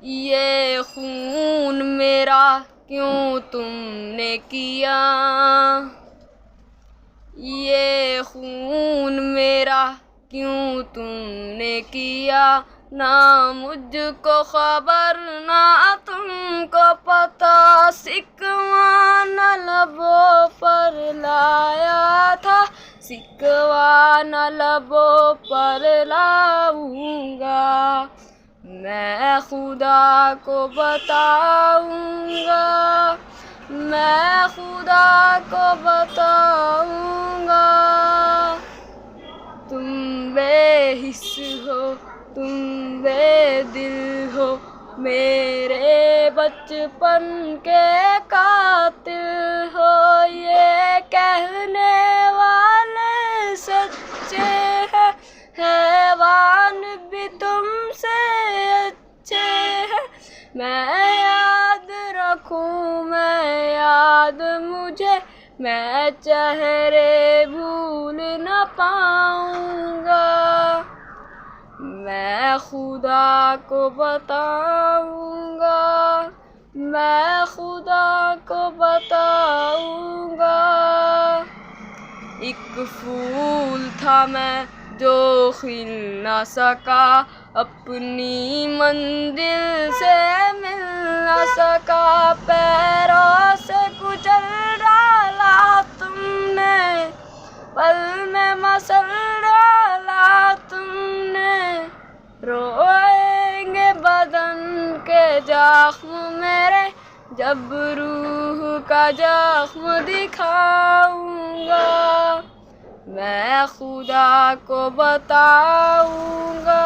ये खून मेरा क्यों तुमने किया, ये खून मेरा क्यों तुमने किया, ना मुझको खबर ना तुमको पता, सिकवा न लबों पर लाया था, सिकवा न लबों पर लाऊंगा, मैं खुदा को बताऊंगा, मैं खुदा को बताऊंगा। तुम बेहिस हो, तुम बेदिल हो, मेरे बचपन के कातिल हो, ये कहने वाले सच्चे हैं, हैवान भी तुमसे अच्छे हैं। मैं याद रखूं, मैं याद मुझे, मैं चेहरे भूल न पाऊंगा, मैं खुदा को बताऊंगा, मैं खुदा को बताऊंगा। एक फूल था मैं जो खिल न सका, अपनी मंजिल से मिल न सका, पैरों से कुचल डाला तुमने, पल में मसल डाला तुमने, रोएंगे बदन के जख्म मेरे, जब रूह का जख्म दिखाऊंगा, मैं खुदा को बताऊंगा।